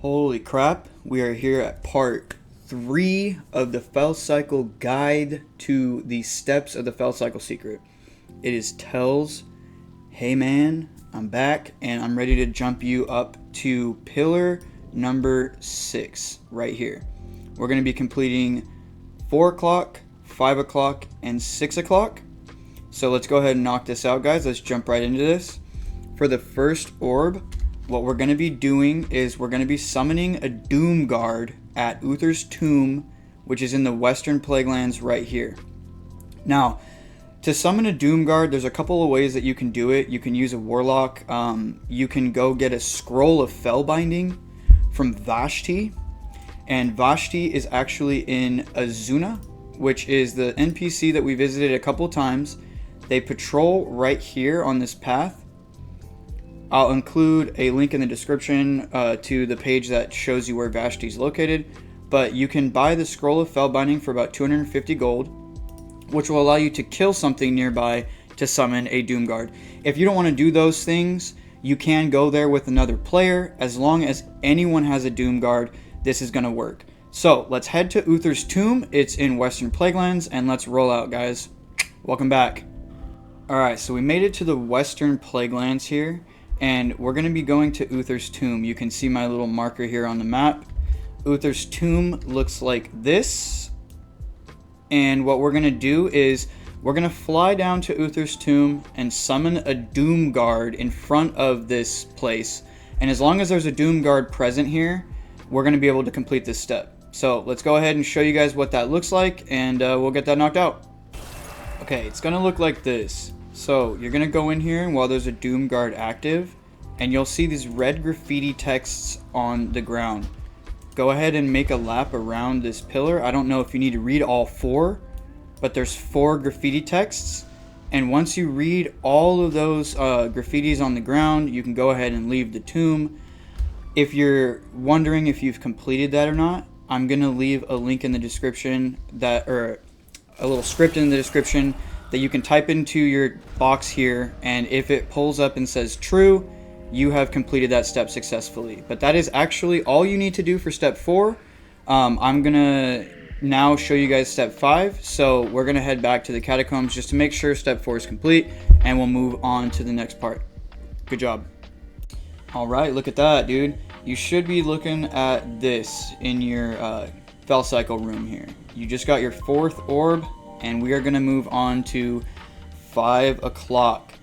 Holy crap, we are here at part 3 of the Felcycle guide to the steps of the Felcycle secret. It is Tellz. Hey man, I'm back and I'm ready to jump you up to pillar number 6 right here. We're going to be completing 4 o'clock, 5 o'clock, and 6 o'clock. So let's go ahead and knock this out, guys. Let's jump right into this. For the first orb, what we're going to be doing is we're going to be summoning a Doom Guard at Uthers' tomb, which is in the western Plaguelands right here. Now, to summon a Doom Guard, there's a couple of ways that you can do it. You can use a Warlock. You can go get a Scroll of Fellbinding from Vashti. And Vashti is actually in Azuna, which is the NPC that we visited a couple times. They patrol right here on this path. I'll include a link in the description to the page that shows you where Vashti is located. But you can buy the Scroll of Fellbinding for about 250 gold, which will allow you to kill something nearby to summon a Doom Guard. If you don't want to do those things, you can go there with another player. As long as anyone has a Doom Guard, this is going to work. So let's head to Uthers' tomb. It's in western Plaguelands, and let's roll out, guys. Welcome back. Alright, so we made it to the western Plaguelands here. And we're going to be going to Uthers' tomb. You can see my little marker here on the map. Uthers' tomb looks like this. And what we're going to do is we're going to fly down to Uthers' tomb and summon a Doom Guard in front of this place. And as long as there's a Doom Guard present here, we're going to be able to complete this step. So let's go ahead and show you guys what that looks like, and we'll get that knocked out. Okay, it's going to look like this. So you're going to go in here while there's a Doom Guard active, and you'll see these red graffiti texts on the ground. Go ahead and make a lap around this pillar. I don't know if you need to read all 4, but there's 4 graffiti texts. And once you read all of those graffitis on the ground, you can go ahead and leave the tomb. If you're wondering if you've completed that or not, I'm going to leave a link in the description, or a little script in the description, that you can type into your box here, and if it pulls up and says true, you have completed that step successfully. But that is actually all you need to do for step 4. I'm gonna now show you guys step 5, so we're gonna head back to the catacombs just to make sure step 4 is complete, and we'll move on to the next part. Good job. Alright, look at that, dude. You should be looking at this in your Felcycle room here. You just got your 4th orb, and we are going to move on to 5 o'clock.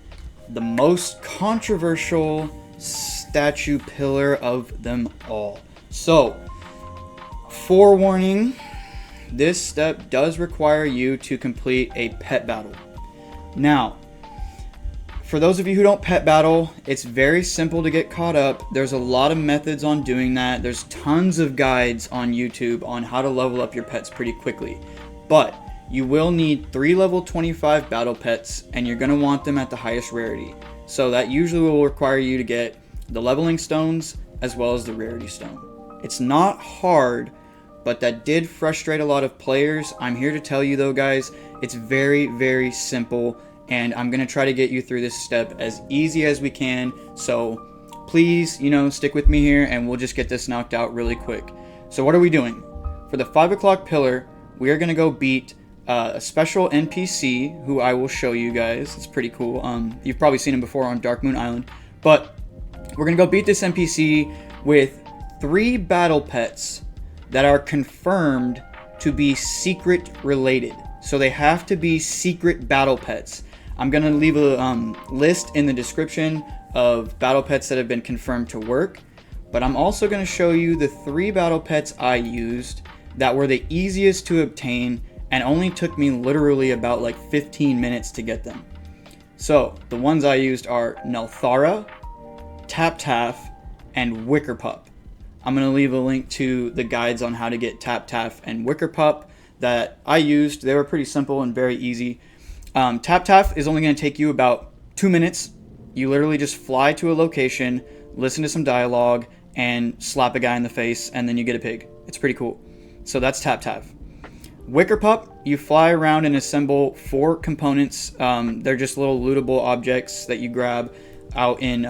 The most controversial statue pillar of them all. So, forewarning, this step does require you to complete a pet battle. Now, for those of you who don't pet battle, it's very simple to get caught up. There's a lot of methods on doing that. There's tons of guides on YouTube on how to level up your pets pretty quickly. But you will need 3 level 25 battle pets, and you're going to want them at the highest rarity. So that usually will require you to get the leveling stones as well as the rarity stone. It's not hard, but that did frustrate a lot of players. I'm here to tell you though, guys, it's very, very simple, and I'm going to try to get you through this step as easy as we can. So please, stick with me here, and we'll just get this knocked out really quick. So what are we doing? For the 5 o'clock pillar, we are going to go beat a special NPC who I will show you guys. It's pretty cool. You've probably seen him before on Dark Moon Island. But we're going to go beat this NPC with 3 battle pets that are confirmed to be secret related. So they have to be secret battle pets. I'm going to leave a list in the description of battle pets that have been confirmed to work. But I'm also going to show you the 3 battle pets I used that were the easiest to obtain and only took me literally about like 15 minutes to get them. So the ones I used are Nelthara, Tap-Taff, and Wickerpup. I'm going to leave a link to the guides on how to get Tap-Taff and Wickerpup that I used. They were pretty simple and very easy. Tap-Taff is only going to take you about 2 minutes. You literally just fly to a location, listen to some dialogue, and slap a guy in the face, and then you get a pig. It's pretty cool. So that's Tap-Taff. Wickerpup, you fly around and assemble 4 components. They're just little lootable objects that you grab out in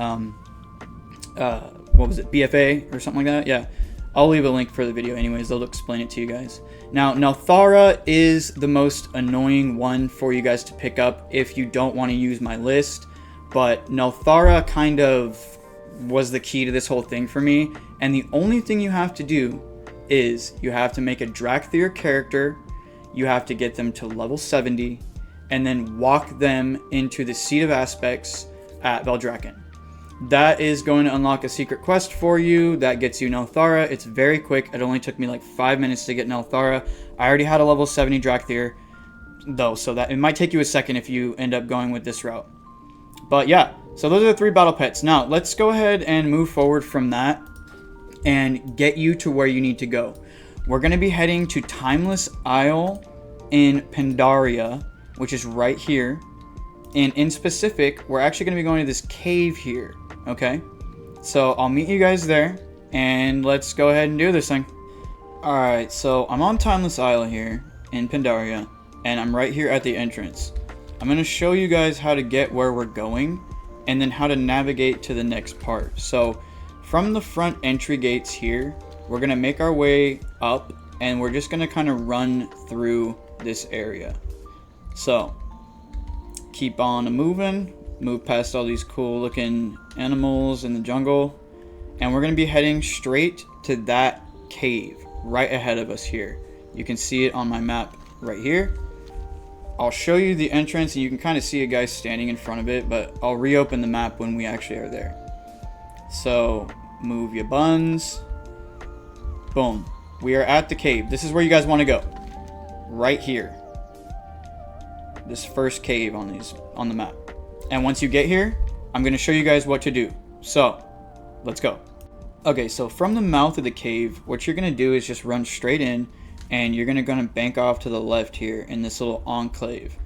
what was it, BFA or something like that? Yeah, I'll leave a link for the video anyways. They'll explain it to you guys. Now, Nelthara is the most annoying one for you guys to pick up if you don't want to use my list. But Nelthara kind of was the key to this whole thing for me. And the only thing you have to do is you have to make a Drakthir character. You have to get them to level 70. And then walk them into the Seat of Aspects at Veldraken. That is going to unlock a secret quest for you that gets you Nelthara. It's very quick. It only took me like 5 minutes to get Nelthara. I already had a level 70 Drakthir though, so that it might take you a second if you end up going with this route. But yeah, so those are the 3 battle pets. Now, let's go ahead and move forward from that and get you to where you need to go. We're going to be heading to Timeless Isle in Pandaria, which is right here. And in specific, we're actually going to be going to this cave here, okay? So I'll meet you guys there, and let's go ahead and do this thing. Alright, so I'm on Timeless Isle here in Pandaria, and I'm right here at the entrance. I'm going to show you guys how to get where we're going, and then how to navigate to the next part. So from the front entry gates here, we're going to make our way up, and we're just going to kind of run through this area. So keep on moving, move past all these cool looking animals in the jungle, and we're going to be heading straight to that cave right ahead of us here. You can see it on my map right here. I'll show you the entrance and you can kind of see a guy standing in front of it, but I'll reopen the map when we actually are there. So move your buns. Boom. We are at the cave. This is where you guys want to go. Right here. This first cave on the map. And once you get here, I'm going to show you guys what to do. So, let's go. Okay, so from the mouth of the cave, what you're going to do is just run straight in, and you're going to bank off to the left here in this little enclave.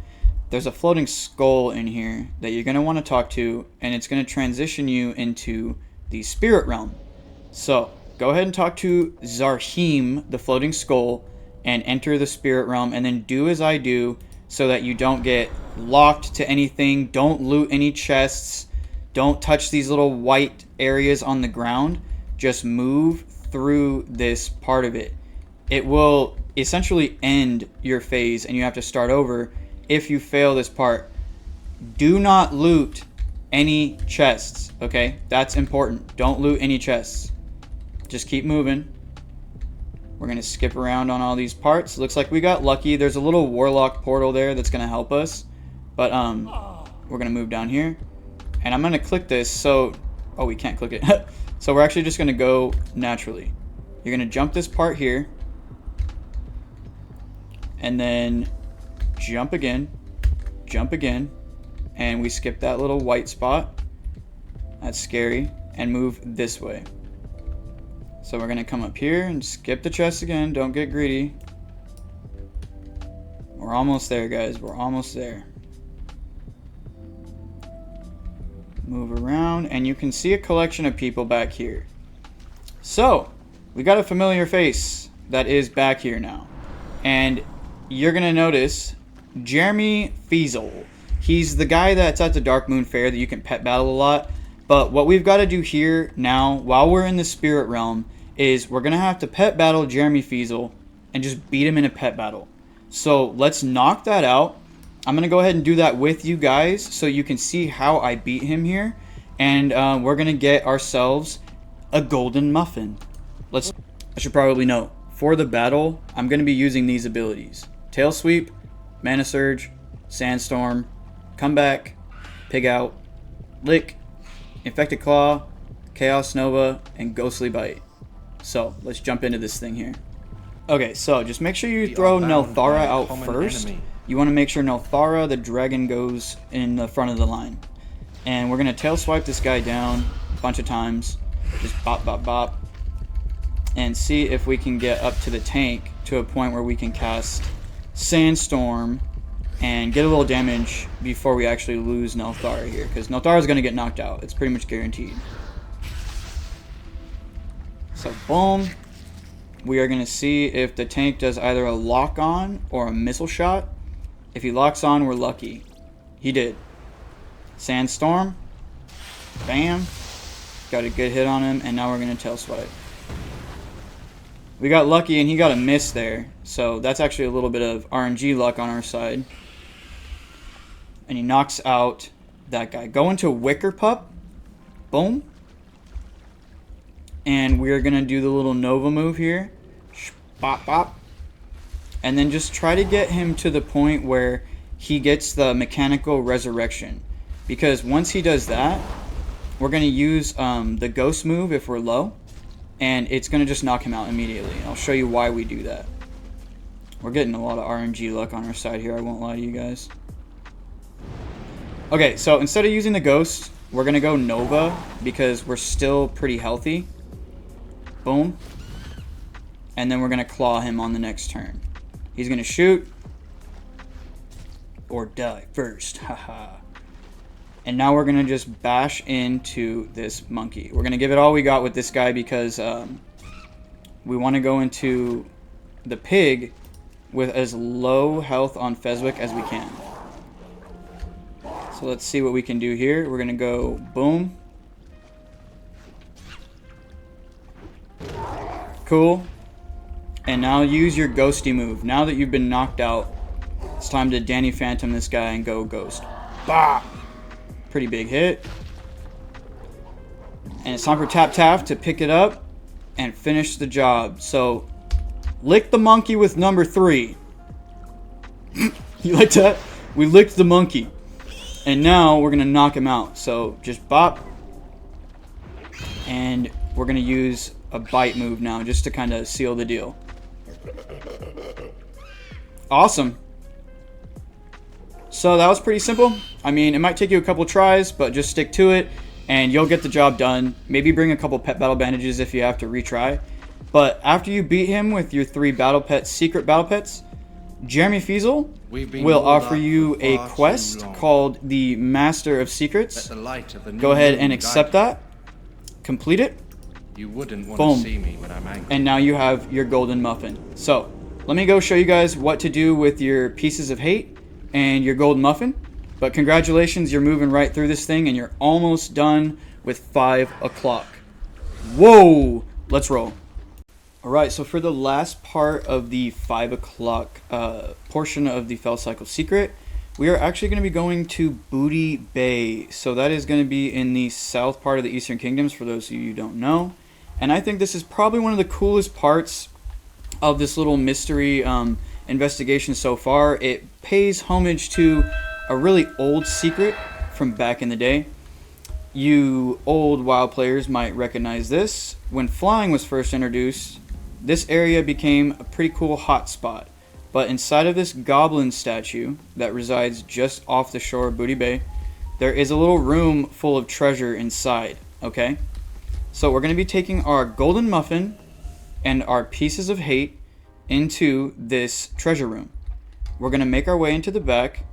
There's a floating skull in here that you're going to want to talk to, and it's going to transition you into the spirit realm. So, go ahead and talk to Zarhym, the floating skull, and enter the spirit realm, and then do as I do, so that you don't get locked to anything. Don't loot any chests. Don't touch these little white areas on the ground. Just move through this part of it. It will essentially end your phase and you have to start over if you fail this part. Do not loot any chests, okay? That's important. Don't loot any chests. Just keep moving. We're going to skip around on all these parts. Looks like we got lucky. There's a little warlock portal there that's going to help us. But we're going to move down here. And I'm going to click this. So, oh, we can't click it. So we're actually just going to go naturally. You're going to jump this part here. And then jump again. Jump again. And we skip that little white spot. That's scary. And move this way. So we're going to come up here and skip the chest again. Don't get greedy. We're almost there, guys. We're almost there. Move around, and you can see a collection of people back here. So, we got a familiar face that is back here now. And you're going to notice Zarhym Feasle. He's the guy that's at the Dark Moon Fair that you can pet battle a lot. But what we've got to do here now, while we're in the spirit realm, is we're going to have to pet battle Zarhym Feasle and just beat him in a pet battle. So let's knock that out. I'm going to go ahead and do that with you guys so you can see how I beat him here. And we're going to get ourselves a golden muffin. I should probably note, for the battle, I'm going to be using these abilities. Tail Sweep, Mana Surge, Sandstorm, Comeback, Pig Out, Lick, Infected Claw, Chaos Nova, and Ghostly Bite. So, let's jump into this thing here. Okay, so just make sure you throw Nelthara out first. You want to make sure Nelthara, the dragon, goes in the front of the line. And we're going to tail swipe this guy down a bunch of times. Just bop, bop, bop. And see if we can get up to the tank to a point where we can cast Sandstorm and get a little damage before we actually lose Nelthara here. Because Nelthara is going to get knocked out. It's pretty much guaranteed. So, boom. We are going to see if the tank does either a lock-on or a missile shot. If he locks on, we're lucky. He did. Sandstorm. Bam. Got a good hit on him, and now we're going to tail swipe. We got lucky, and he got a miss there. So that's actually a little bit of RNG luck on our side. And he knocks out that guy. Go into Wicker Pup. Boom. And we're going to do the little Nova move here. Bop, bop. And then just try to get him to the point where he gets the mechanical resurrection. Because once he does that, we're going to use the ghost move if we're low. And it's going to just knock him out immediately. I'll show you why we do that. We're getting a lot of RNG luck on our side here, I won't lie to you guys. Okay, so instead of using the ghost, we're going to go Nova because we're still pretty healthy. Boom. And then we're going to claw him on the next turn. He's going to shoot. Or die first. Haha. And now we're going to just bash into this monkey. We're going to give it all we got with this guy because we want to go into the pig with as low health on Feswick as we can. So let's see what we can do here. We're going to go boom. Cool. And now use your ghosty move. Now that you've been knocked out, it's time to Danny Phantom this guy and go ghost. Bah! Pretty big hit. And it's time for Tap Tap to pick it up and finish the job. So, lick the monkey with number 3. You like that? We licked the monkey. And now we're going to knock him out. So, just bop. And we're going to use a bite move now just to kind of seal the deal. Awesome. So that was pretty simple. I mean, it might take you a couple tries, but just stick to it and you'll get the job done. Maybe bring a couple pet battle bandages if you have to retry. But after you beat him with your 3 battle pets, secret battle pets, Zarhym Feasle will offer you a quest called the Master of Secrets. Go ahead and accept that. Complete it. You wouldn't want Boom. to see me when I'm angry. And now you have your golden muffin. So let me go show you guys what to do with your pieces of hate and your golden muffin. But congratulations, you're moving right through this thing and you're almost done with 5 o'clock. Whoa! Let's roll. Alright, so for the last part of the 5 o'clock portion of the Felcycle secret, we are actually going to be going to Booty Bay. So that is going to be in the south part of the Eastern Kingdoms, for those of you who don't know. And I think this is probably one of the coolest parts of this little mystery investigation so far. It pays homage to a really old secret from back in the day. You old WoW players might recognize this. When flying was first introduced, this area became a pretty cool hotspot. But inside of this goblin statue that resides just off the shore of Booty Bay, there is a little room full of treasure inside, okay? So we're going to be taking our golden muffin and our pieces of hate into this treasure room. We're going to make our way into the back,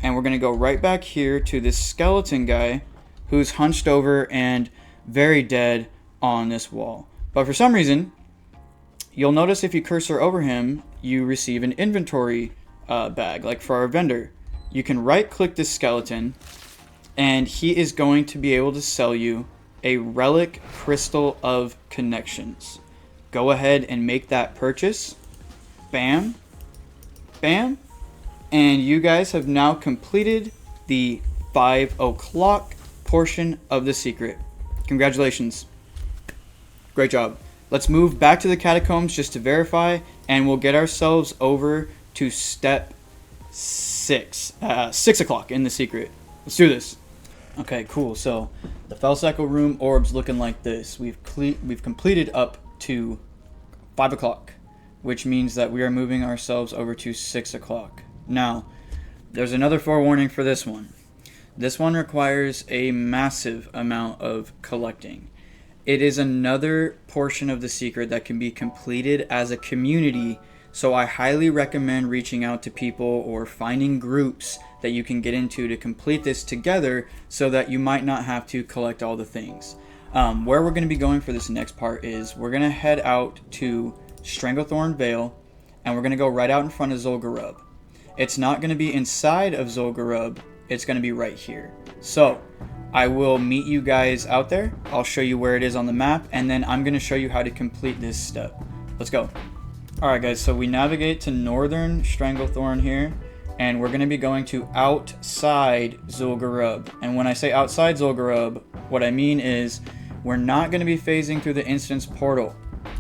and we're going to go right back here to this skeleton guy who's hunched over and very dead on this wall. But for some reason, you'll notice if you cursor over him, you receive an inventory bag, like for our vendor. You can right-click this skeleton, and he is going to be able to sell you a relic crystal of connections. Go ahead and make that purchase. Bam. Bam. And you guys have now completed the 5 o'clock portion of the secret. Congratulations. Great job. Let's move back to the catacombs just to verify, and we'll get ourselves over to step 6. 6 o'clock in the secret. Let's do this. Okay, cool. So the Felcycle room orb's looking like this. We've completed up to 5 o'clock, which means that we are moving ourselves over to 6 o'clock. Now, there's another forewarning for this one. This one requires a massive amount of collecting. It is another portion of the secret that can be completed as a community, so I highly recommend reaching out to people or finding groups that you can get into to complete this together so that you might not have to collect all the things. Where we're going to be going for this next part is we're going to head out to Stranglethorn Vale, and we're going to go right out in front of Zul'Gurub. It's not going to be inside of Zul'Gurub, it's going to be right here. So I will meet you guys out there. I'll show you where it is on the map, and then I'm going to show you how to complete this step. Let's go. Alright guys, so we navigate to Northern Stranglethorn here, and we're going to be going to outside Zul'Gurub. And when I say outside Zul'Gurub, what I mean is we're not going to be phasing through the instance portal.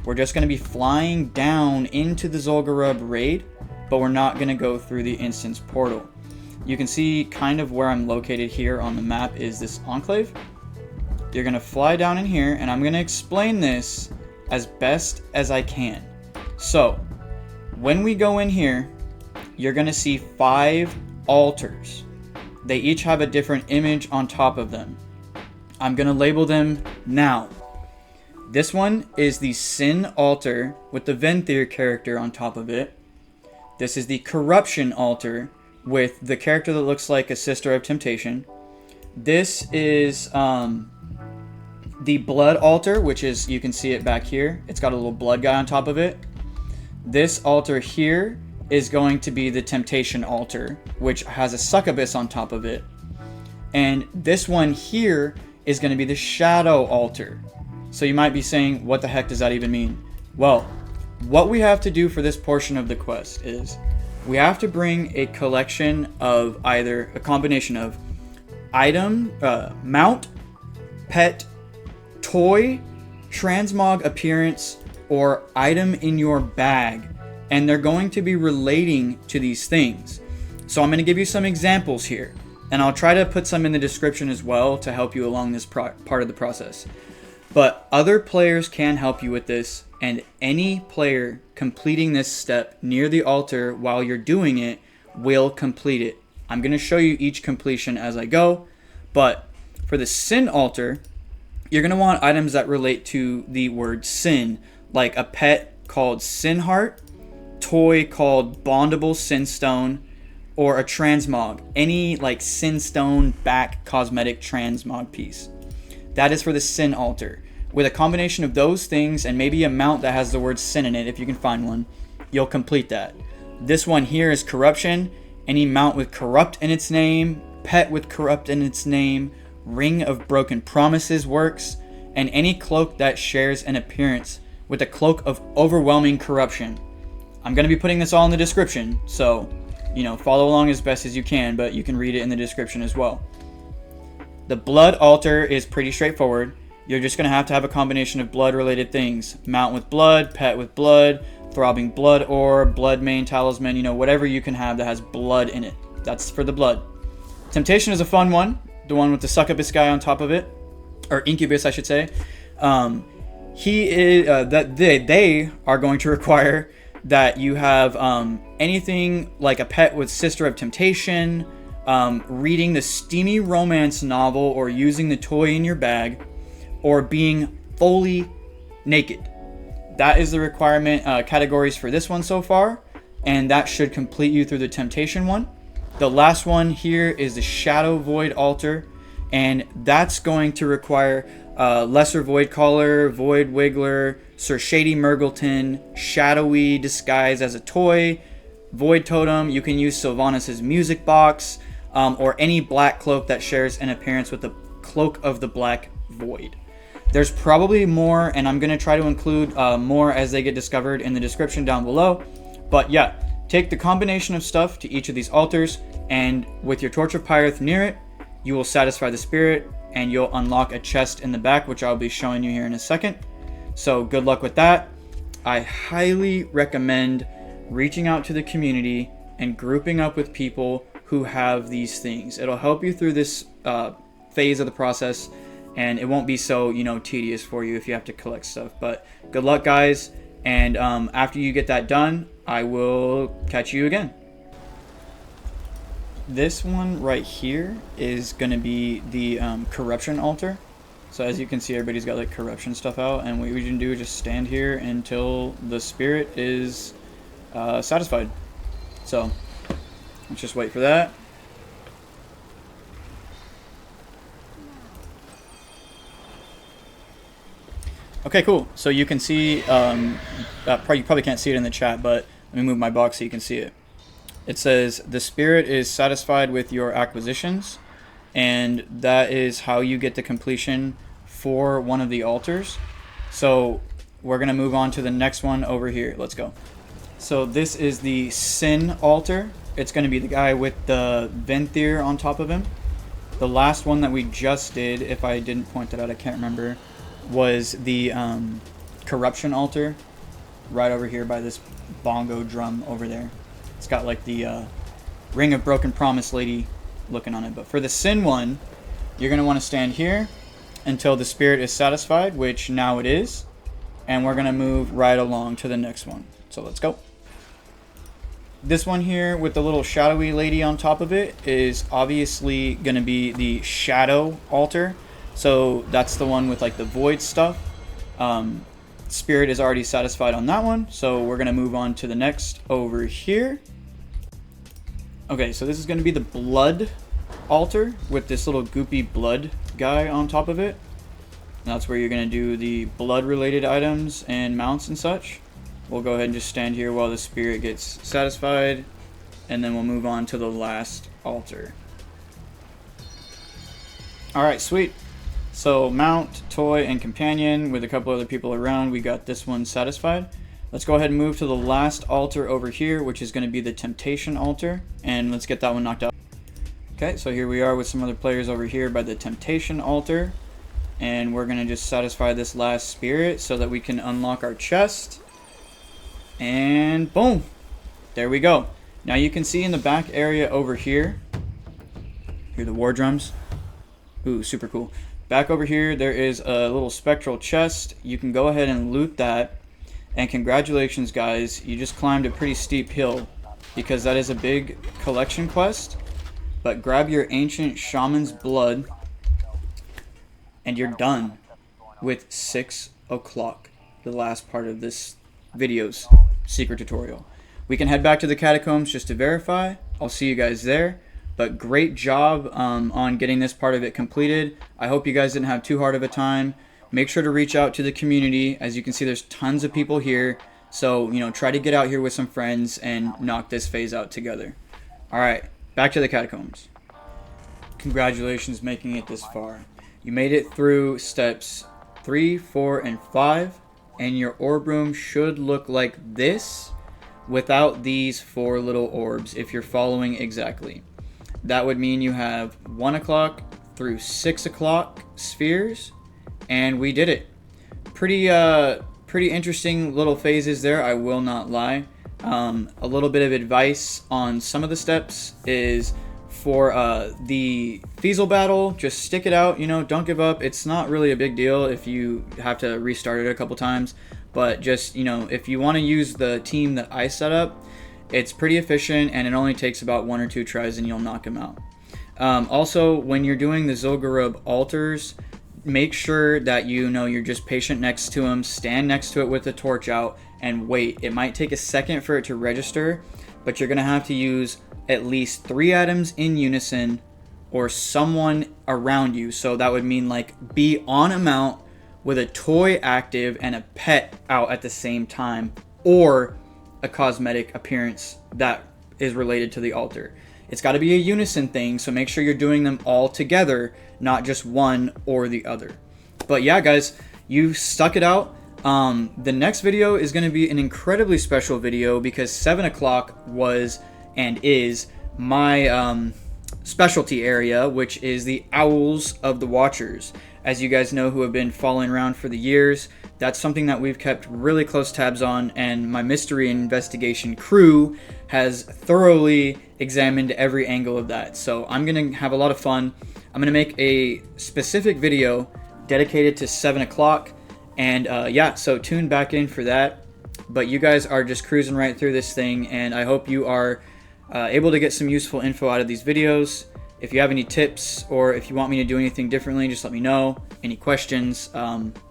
We're just going to be flying down into the Zul'Gurub raid, but we're not going to go through the instance portal. You can see kind of where I'm located here on the map is this enclave. You're going to fly down in here, and I'm going to explain this as best as I can. So, when we go in here, you're going to see 5 altars. They each have a different image on top of them. I'm going to label them now. This one is the Sin altar with the Venthyr character on top of it. This is the Corruption altar with the character that looks like a Sister of Temptation. This is the Blood altar, which is, you can see it back here. It's got a little blood guy on top of it. This altar here is going to be the Temptation altar, which has a succubus on top of it. And this one here is going to be the Shadow altar. So you might be saying, what the heck does that even mean? Well, what we have to do for this portion of the quest is we have to bring a collection of either a combination of item, mount, pet, toy, transmog appearance, or item in your bag, and they're going to be relating to these things. So I'm going to give you some examples here, and I'll try to put some in the description as well to help you along this part of the process. But other players can help you with this, and any player completing this step near the altar while you're doing it will complete it. I'm going to show you each completion as I go, but for the Sin altar, you're going to want items that relate to the word sin, like a pet called Sin Heart, toy called Bondable Sinstone, or a transmog, any like Sinstone back cosmetic transmog piece. That is for the Sin altar. With a combination of those things and maybe a mount that has the word sin in it, if you can find one, you'll complete that. This one here is Corruption. Any mount with Corrupt in its name, pet with Corrupt in its name, Ring of Broken Promises works, and any cloak that shares an appearance with a cloak of overwhelming corruption. I'm going to be putting this all in the description, so, follow along as best as you can, but you can read it in the description as well. The Blood altar is pretty straightforward. You're just going to have a combination of blood-related things. Mount with blood, pet with blood, throbbing blood orb, blood main talisman, whatever you can have that has blood in it. That's for the blood. Temptation is a fun one. The one with the succubus guy on top of it. Or incubus, I should say. They are going to require that you have anything like a pet with Sister of Temptation, reading the steamy romance novel or using the toy in your bag, or being fully naked. That is the requirement categories for this one so far, and that should complete you through the Temptation one. The last one here is the Shadow Void altar, and that's going to require Lesser Void Caller, Void Wiggler, Sir Shady Murgleton, Shadowy disguised as a toy, Void Totem. You can use Sylvanas' music box, or any black cloak that shares an appearance with the Cloak of the Black Void. There's probably more, and I'm going to try to include more as they get discovered in the description down below. But yeah, take the combination of stuff to each of these altars, and with your Torch of Pyrith near it, you will satisfy the spirit, and you'll unlock a chest in the back, which I'll be showing you here in a second. So good luck with that. I highly recommend reaching out to the community and grouping up with people who have these things. It'll help you through this phase of the process, and it won't be so, tedious for you if you have to collect stuff. But good luck, guys, and after you get that done, I will catch you again. This one right here is going to be the Corruption altar. So as you can see, everybody's got like corruption stuff out, and what we can do is just stand here until the spirit is satisfied. So let's just wait for that. Okay, cool. So you can see, you probably can't see it in the chat, but let me move my box so you can see it. It says, the spirit is satisfied with your acquisitions, and that is how you get the completion for one of the altars. So we're going to move on to the next one over here. Let's go. So this is the Sin altar. It's going to be the guy with the Venthyr on top of him. The last one that we just did, if I didn't point that out, I can't remember, was the Corruption altar, right over here by this bongo drum over there. It's got like the Ring of Broken Promise lady looking on it. But for the Sin one, you're going to want to stand here until the spirit is satisfied, which now it is. And we're going to move right along to the next one. So let's go. This one here with the little shadowy lady on top of it is obviously going to be the Shadow altar. So that's the one with like the void stuff. Spirit is already satisfied on that one. So we're going to move on to the next over here. Okay, so this is going to be the Blood altar with this little goopy blood guy on top of it. And that's where you're going to do the blood related items and mounts and such. We'll go ahead and just stand here while the spirit gets satisfied, and then we'll move on to the last altar. Alright, sweet. So mount, toy, and companion with a couple other people around. We got this one satisfied. Let's go ahead and move to the last altar over here, which is going to be the Temptation altar, and let's get that one knocked out. Okay, so here we are with some other players over here by the Temptation altar, and we're going to just satisfy this last spirit so that we can unlock our chest. And boom, there we go. Now you can see in the back area over here, hear the war drums. Ooh, super cool. Back over here, there is a little spectral chest. You can go ahead and loot that. And congratulations, guys. You just climbed a pretty steep hill because that is a big collection quest. But grab your ancient shaman's blood and you're done with 6 o'clock, the last part of this video's secret tutorial. We can head back to the catacombs just to verify. I'll see you guys there. But great job on getting this part of it completed. I hope you guys didn't have too hard of a time. Make sure to reach out to the community. As you can see, there's tons of people here. So, you know, try to get out here with some friends and knock this phase out together. Alright, back to the catacombs. Congratulations making it this far. You made it through steps 3, 4, and 5. And your orb room should look like this without these 4 little orbs if you're following exactly. That would mean you have 1 o'clock through 6 o'clock spheres, and we did it. Pretty interesting little phases there, I will not lie. A little bit of advice on some of the steps is for the Feasle battle, just stick it out, you know, don't give up. It's not really a big deal if you have to restart it a couple times, but just, you know, if you want to use the team that I set up, it's pretty efficient and it only takes about 1 or 2 tries and you'll knock them out. Also, when you're doing the Zul'Gurub altars, make sure that you know you're just patient next to them, stand next to it with the torch out, and wait. It might take a second for it to register, but you're going to have to use at least 3 items in unison or someone around you. So that would mean like be on a mount with a toy active and a pet out at the same time, or a cosmetic appearance that is related to the altar. It's got to be a unison thing, so make sure you're doing them all together, not just one or the other. But yeah, guys, you stuck it out. The next video is going to be an incredibly special video because 7 o'clock was and is my specialty area, which is the Owls of the Watchers. As you guys know who have been following around for the years, that's something that we've kept really close tabs on, and my mystery investigation crew has thoroughly examined every angle of that. So I'm going to have a lot of fun. I'm going to make a specific video dedicated to 7 o'clock, and yeah, so tune back in for that. But you guys are just cruising right through this thing, and I hope you are able to get some useful info out of these videos. If you have any tips or if you want me to do anything differently, just let me know. Any questions,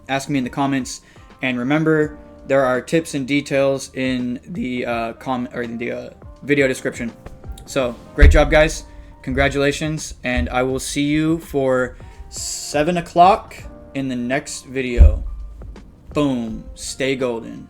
ask me in the comments. And remember, there are tips and details in the video description. So, great job, guys. Congratulations. And I will see you for 7 o'clock in the next video. Boom. Stay golden.